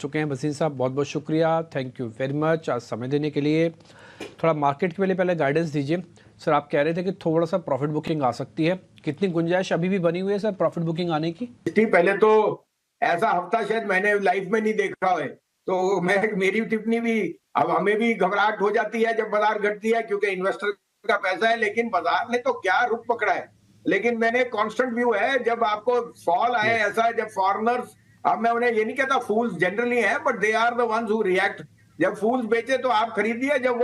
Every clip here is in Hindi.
चुके हैं। वसीम साहब बहुत बहुत शुक्रिया, थैंक यू वेरी मच आज समय देने के लिए। थोड़ा मार्केट के लिए पहले गाइडेंस दीजिए सर। आप कह रहे थे कि थोड़ा सा प्रॉफिट बुकिंग आ सकती है, कितनी गुंजाइश अभी भी बनी हुई है सर प्रॉफिट बुकिंग आने की? पहले तो ऐसा हफ्ता शायद मैंने लाइफ में नहीं देखा है, तो मैं मेरी टिप्पणी भी, अब हमें भी घबराहट हो जाती है जब बाजार घटती है, क्योंकि इन्वेस्टर का पैसा है। लेकिन बाजार ने तो क्या रुख पकड़ा है। लेकिन मैंने कांस्टेंट व्यू है, जब आपको फॉल आए ऐसा, जब फॉरेनर्स, अब मैं उन्हें ये नहीं कहता फूल्स जनरली है, but they are the ones who react. जब फूल्स बेचे तो आप खरीदिए, जब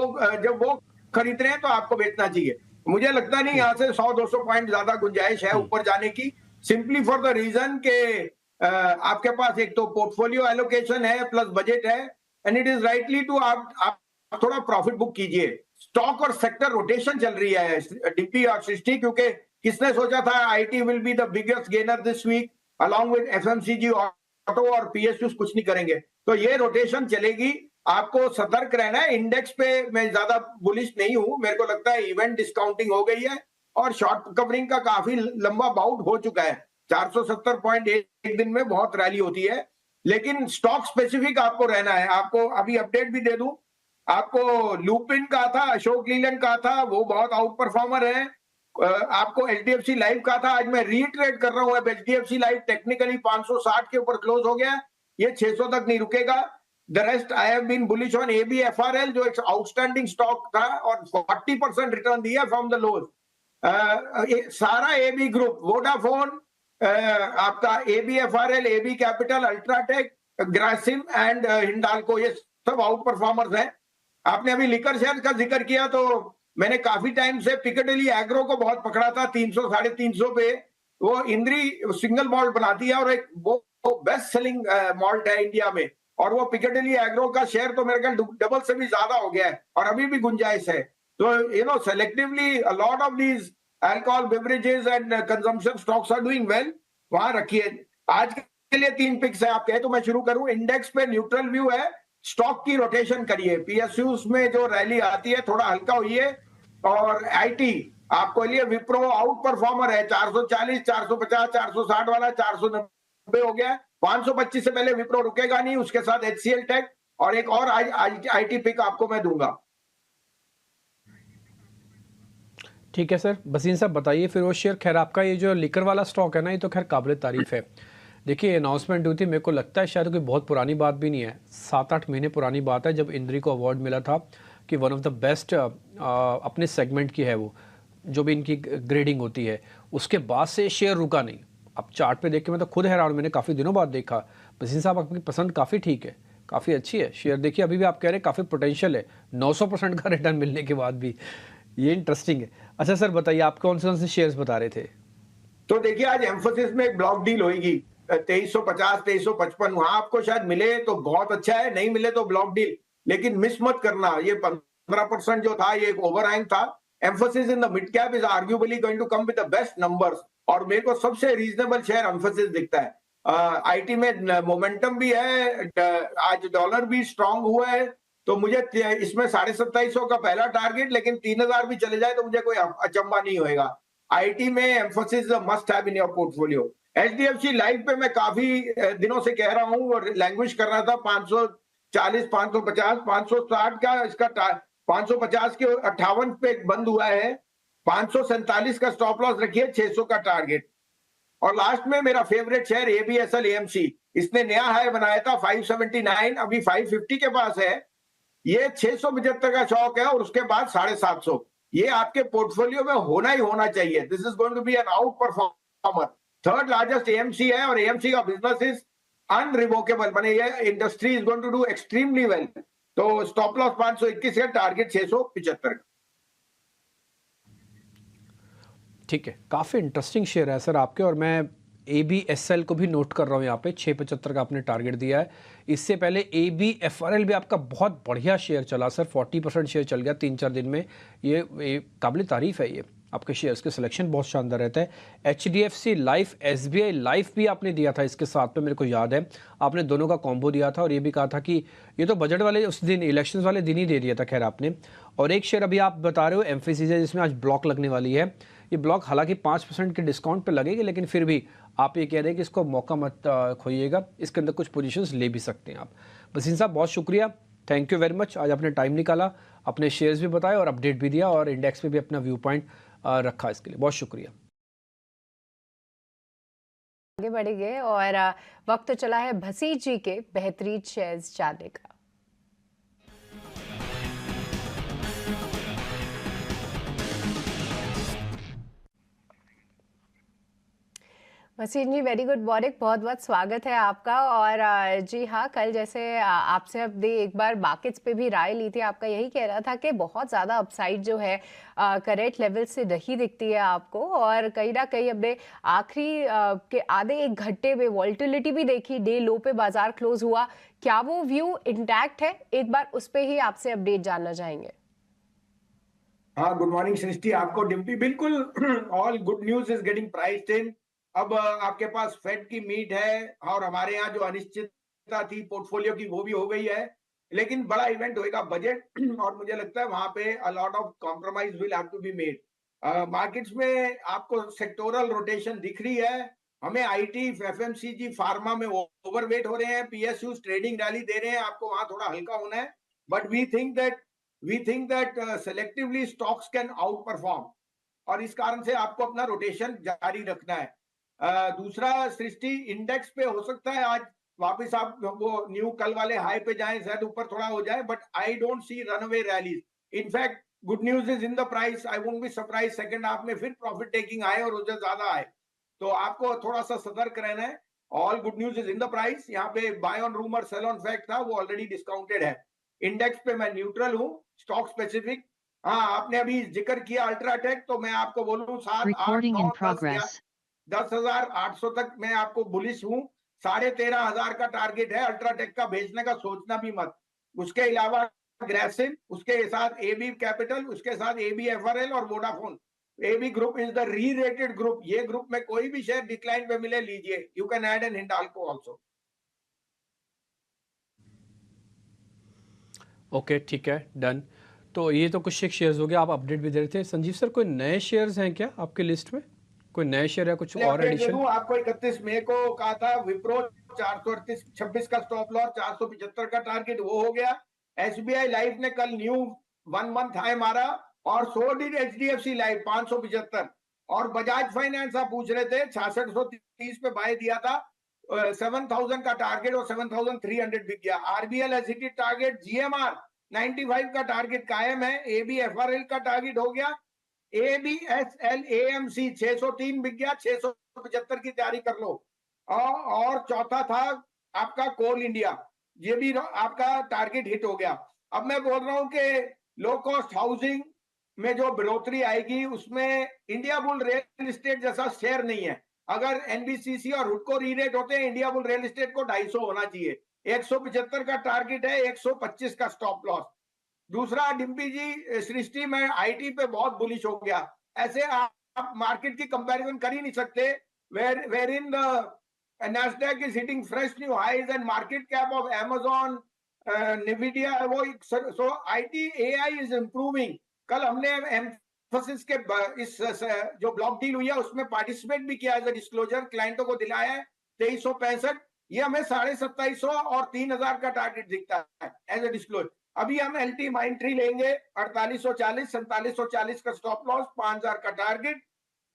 वो खरीद रहे हैं तो आपको बेचना चाहिए। मुझे लगता नहीं यहाँ से 100-200 पॉइंट ज्यादा गुंजाइश है ऊपर जाने की, सिंपली फॉर द रीजन के आपके पास एक तो पोर्टफोलियो एलोकेशन है प्लस बजट है, and it is rightly to आप थोड़ा प्रॉफिट बुक कीजिए। स्टॉक और सेक्टर रोटेशन चल रही है डीपी और सृष्टि, क्योंकि किसने सोचा था IT will be the biggest gainer this week along with FMCG, auto और पीएसयू कुछ नहीं करेंगे, तो ये रोटेशन चलेगी। आपको सतर्क रहना है। इंडेक्स पे मैं ज्यादा बुलिश नहीं हूं, मेरे को लगता है इवेंट डिस्काउंटिंग हो गई है और शॉर्ट कवरिंग का काफी लंबा बाउट हो चुका है। 470 पॉइंट एक दिन में बहुत रैली होती है, लेकिन स्टॉक स्पेसिफिक आपको रहना है। आपको अभी अपडेट भी दे दूं, आपको लुपिन का था, अशोक लीलैंड का था, वो बहुत आउट परफॉर्मर है। आपको एचडीएफसी लाइफ का था, आज मैं रीट्रेड कर रहा हूं। अब एचडीएफसी लाइफ टेक्निकली 560 के ऊपर क्लोज हो गया, ये 600 तक नहीं रुकेगा। The rest I have been bullish on ABFRL, जो एक आउटस्टैंडिंग स्टॉक था और 40% रिटर्न दिया फ्रॉम द लोज। सारा एबी ग्रुप, वोडाफोन, आपका ABFRL, AB capital, UltraTech, Grasim and Hindalco, ये सब आउट परफॉर्मर्स हैं। आपने अभी लिकर शेयर का जिक्र किया, तो मैंने काफी टाइम से पिकेडली एग्रो को बहुत पकड़ा था 300 350 पे। वो इंद्री सिंगल मॉल्ट बनाती है और एक वो बेस्ट सेलिंग मॉल्ट है इंडिया में, और वो पिकेडली एग्रो का शेयर तो मेरे ख्याल डबल से भी ज्यादा हो गया है और अभी भी गुंजाइश है। तो selectively a lot of these alcohol beverages and consumption stocks are doing well, वहां रखिए। आज के लिए 3 पिक्स है, आप कहे तो मैं शुरू करूं। इंडेक्स पे न्यूट्रल व्यू है, स्टॉक की रोटेशन करिए। पीएसयूज में जो रैली आती है थोड़ा हल्का होइए, और आईटी आपको लिए विप्रो आउट परफॉर्मर है, 440, 450, 460 वाला 490 हो गया। 525 से पहले विप्रो रुकेगा नहीं, उसके साथ एचसीएल टेक और एक और आईटी पिक आपको मैं दूंगा। ठीक है सर। वसीम साहब बताइए फिर वो शेयर। खैर आपका ये जो लिकर वाला स्टॉक है ना, ये तो खैर काबिल तारीफ है। देखिए अनाउंसमेंट हुई थी, मेरे को लगता है शायद कोई बहुत पुरानी बात भी नहीं है, 7-8 महीने पुरानी बात है, जब इंद्री को अवार्ड मिला था कि वन ऑफ द बेस्ट अपने सेगमेंट की है वो, जो भी इनकी ग्रेडिंग होती है। उसके बाद से शेयर रुका नहीं। अब चार्ट पे देख के मैं तो खुद हैरान, मैंने काफ़ी दिनों बाद देखा। वसीम साहब आपकी पसंद काफ़ी ठीक है, काफ़ी अच्छी है। शेयर देखिए अभी भी आप कह रहे हैं काफ़ी पोटेंशियल है, 900% का रिटर्न मिलने के बाद भी, ये इंटरेस्टिंग है। अच्छा सर बताइए आप कौन से शेयर्स बता रहे थे? तो देखिए आज एम्फोसिस में एक ब्लॉक डील होगी 2350 2355, वहां आपको शायद मिले तो बहुत अच्छा है, नहीं मिले तो ब्लॉक डील, लेकिन मिस मत करना। ये 15% जो था ये एक ओवरहैंग था। Mphasis in the mid cap is arguably going to come with the best numbers, और मेरे को सबसे रीजनेबल शेयर एम्फोसिस दिखता है। आईटी में मोमेंटम भी है, आज डॉलर भी स्ट्रांग हुआ है, तो मुझे इसमें 2750 का पहला टारगेट, लेकिन 3000 भी चले जाए तो मुझे कोई अचंबा नहीं होएगा। आईटी में emphasis must have in your portfolio. HDFC life पे मैं काफी दिनों से कह रहा हूं और लैंग्वेज कर रहा था, 540, 550, 560 का इसका 550 के 58 पे बंद हुआ है। 547 का स्टॉप लॉस रखिए, 600 का टारगेट। और लास्ट में मेरा फेवरेट शेयर एबीएसएल एएमसी, इसने नया हाई बनाया था 579, अभी 550 के पास है। ये 675 का शॉक है और उसके बाद 750। ये आपके पोर्टफोलियो में होना ही होना चाहिए। This is going to be an outperformer. Third largest AMC है और एएमसी का बिजनेस इज अनरिवोकेबल, माने ये industry is going to do extremely well. तो स्टॉप लॉस 521 है, टारगेट 675। ठीक है, काफ़ी इंटरेस्टिंग शेयर है सर आपके, और मैं ABSL को भी नोट कर रहा हूँ यहाँ पे, 675 का आपने टारगेट दिया है। इससे पहले ABFRL भी आपका बहुत बढ़िया शेयर चला सर, 40% शेयर चल गया 3-4 दिन में। ये काबिल तारीफ़ है, ये आपके शेयर्स के सिलेक्शन बहुत शानदार रहता है। HDFC लाइफ, SBI लाइफ भी आपने दिया था इसके साथ में, मेरे को याद है आपने दोनों का कॉम्बो दिया था, और ये भी कहा था कि ये तो बजट वाले उस दिन, इलेक्शंस वाले दिन ही दे दिया था खैर आपने। और एक शेयर अभी आप बता रहे हो एम्फेसिस है, जिसमें आज ब्लॉक लगने वाली है। ये ब्लॉक हालांकि 5% के डिस्काउंट पे लगेगी, लेकिन फिर भी आप ये कह रहे हैं कि इसको मौका मत खोइएगा, इसके अंदर कुछ पोजीशंस ले भी सकते हैं आप। वसीम साहब बहुत शुक्रिया, थैंक यू वेरी मच, आज आपने टाइम निकाला, अपने शेयर्स भी बताए और अपडेट भी दिया और इंडेक्स पे भी अपना व्यू पॉइंट रखा, इसके लिए बहुत शुक्रिया। आगे बढ़ेंगे और वक्त तो चला है भसीज जी के बेहतरीन शेयर्स जानने का। वसीम जी वेरी गुड मॉर्निंग, बहुत बहुत स्वागत है आपका। और जी हाँ, कल जैसे आपसे अपने एक बार मार्केट्स पे भी राय ली थी, आपका यही कहना था कि बहुत ज़्यादा अपसाइड जो है करेक्ट लेवल से नहीं दिखती है आपको, और कहीं ना कहीं हमने आखिरी के आधे एक घंटे में वॉल्टिलिटी भी देखी, डे लो पे बाजार क्लोज हुआ। क्या वो व्यू इंटैक्ट है? एक बार उस पर ही आपसे अपडेट जानना चाहेंगे। हाँ, गुड मॉर्निंग सृष्टि, आपको डिम्पी। बिल्कुल all good news is getting priced इन। अब आपके पास फेड की मीट है और हमारे यहाँ जो अनिश्चितता थी पोर्टफोलियो की वो भी हो गई है, लेकिन बड़ा इवेंट होएगा बजट और मुझे लगता है वहां पे a lot of compromise will have to be made. Markets में आपको सेक्टोरल रोटेशन दिख रही है। हमें आईटी, एफएमसीजी, फार्मा में ओवरवेट हो रहे हैं, पीएसयू ट्रेडिंग रैली दे रहे हैं, आपको वहां थोड़ा हल्का होना है। But we think that selectively stocks can outperform और इस कारण से आपको अपना रोटेशन जारी रखना है। दूसरा सृष्टि, इंडेक्स पे हो सकता है आज वापस आप वो न्यू कल वाले हाई पे जाएं, शायद ऊपर थोड़ा हो जाए, but I don't see runaway rallies. In fact good news is in the price, I won't be surprise second half में फिर प्रॉफिट टेकिंग आए और उससे ज्यादा आए, तो आपको थोड़ा सा सतर्क रहना है। All good news is in the price. यहाँ पे buy on rumour sell on fact था, वो ऑलरेडी डिस्काउंटेड है। इंडेक्स पे मैं न्यूट्रल हूँ। स्टॉक स्पेसिफिक, हाँ आपने अभी जिक्र किया अल्ट्राटेक, तो मैं आपको बोलूं 7, 8, 9, 10, 10,800 तक मैं आपको बुलिश हूँ। 13,500 का टारगेट है अल्ट्राटेक का, भेजने का सोचना भी मत। उसके अलावा ग्रेसिम, उसके साथ एबी कैपिटल, उसके साथ एबी एफआरएल और Vodafone. AB group is the rerated group. ये ग्रुप में कोई भी शेयर डिक्लाइन पे मिले लीजिए। You can add an Hindalco also. Okay ठीक है, डन। तो ये तो कुछ एक शेयर्स हो गया, आप अपडेट भी दे रहे थे। संजीव सर, कोई नए शेयर्स हैं क्या आपके लिस्ट में? कोई नए शेयर या कुछ और अपडेट दे एडिशन? दूं आपको, 31 मई को कहा था विप्रो 438.26 का स्टॉप लॉस, 475 का टारगेट, वो हो गया। एसबीआई लाइफ ने कल न्यू 1 मंथ हाई मारा और सो डिड एचडीएफसी लाइफ 575। और बजाज फाइनेंस आप पूछ रहे थे 6630 पे बाय दिया था, 7000 का टारगेट और 7300 बिक गया। RBL as hit target, GMR 95 का टारगेट कायम है, एबीएफआरएल का टारगेट हो गया, एबीएसएल एएमसी 603 बिक गया, 675 की तैयारी कर लो। और चौथा था आपका कोल इंडिया, ये भी आपका टारगेट हिट हो गया। अब मैं बोल रहा हूं कि लो कॉस्ट हाउसिंग में जो बढ़ोतरी आएगी उसमें इंडिया बुल रियल एस्टेट जैसा शेयर नहीं है। अगर एनबीसीसी और हुडको री रेट होते हैं, इंडिया बुल रियल एस्टेट को 250 होना चाहिए। 175 का टारगेट है, 125 का स्टॉप लॉस। दूसरा डिम्पी जी, सृष्टि में आईटी पे बहुत बुलिश हो गया। ऐसे आप मार्केट की कंपैरिजन कर ही नहीं सकते, where in the Nasdaq is hitting fresh new highs and market cap of Amazon, Nvidia, वो so IT AI is improving। कल हमने एम्फोसिस के इस जो ब्लॉक डील हुई है उसमें पार्टिसिपेट भी किया एज अ डिस्क्लोजर, क्लाइंटों को दिलाया है 2365। ये हमें 2750 और 3000 का टारगेट दिखता है एज अ डिस्क्लोजर। अभी हम एलटी माइंड ट्री लेंगे 4840, 4740 का स्टॉप लॉस, 5000 का target.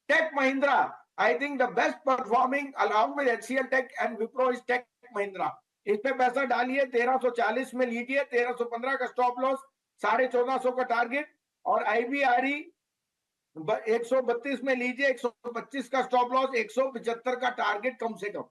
Tech Mahindra, I think the best performing along with HCL tech and Wipro is tech Mahindra. इस पे पैसा डालिए, 1340 में लीजिए, 1315 का स्टॉप लॉस, 1450 का टारगेट। और आईबीआरई 132 में लीजिए, 125 का स्टॉप लॉस, 175 का टारगेट कम से कम।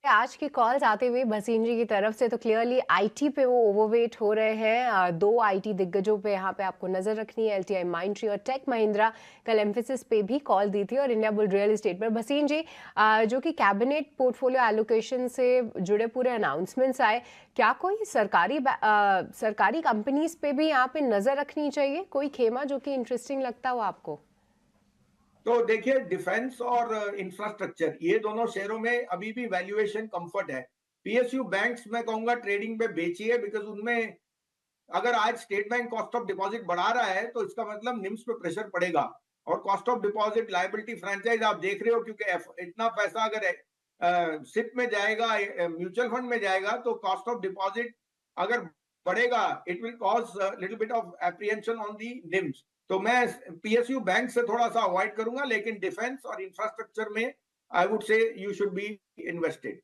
आज की कॉल्स आते हुए भसीन जी की तरफ से तो क्लियरली आईटी पे वो ओवरवेट हो रहे हैं। दो आईटी दिग्गजों पे यहाँ पे आपको नजर रखनी है, एलटीआई माइंडट्री और टेक महिंद्रा। कल एम्फेसिस पे भी कॉल दी थी और इंडिया बुल रियल एस्टेट पर। भसीन जी, जो कि कैबिनेट पोर्टफोलियो एलोकेशन से जुड़े पूरे अनाउंसमेंट्स आए, क्या कोई सरकारी कंपनीज पे भी यहाँ पे नजर रखनी चाहिए? कोई खेमा जो कि इंटरेस्टिंग लगता हो आपको? तो देखिए, डिफेंस और इंफ्रास्ट्रक्चर, ये दोनों शेयरों में अभी भी वैल्यूएशन कंफर्ट है। पीएसयू बैंक्स मैं कहूंगा ट्रेडिंग पे बेचिए, बिकॉज उनमें अगर आज state bank cost of deposit बढ़ा रहा है तो इसका मतलब निम्स पे प्रेशर पड़ेगा। और cost of deposit liability franchise आप देख रहे हो, क्योंकि इतना पैसा अगर सिप में जाएगा, म्यूचुअल फंड में जाएगा, तो कॉस्ट ऑफ डिपॉजिट अगर बढ़ेगा, it will cause little bit of apprehension on the NIMS. तो मैं पीएसयू बैंक से थोड़ा सा अवॉइड करूंगा, लेकिन डिफेंस और इंफ्रास्ट्रक्चर में I would say you should be invested.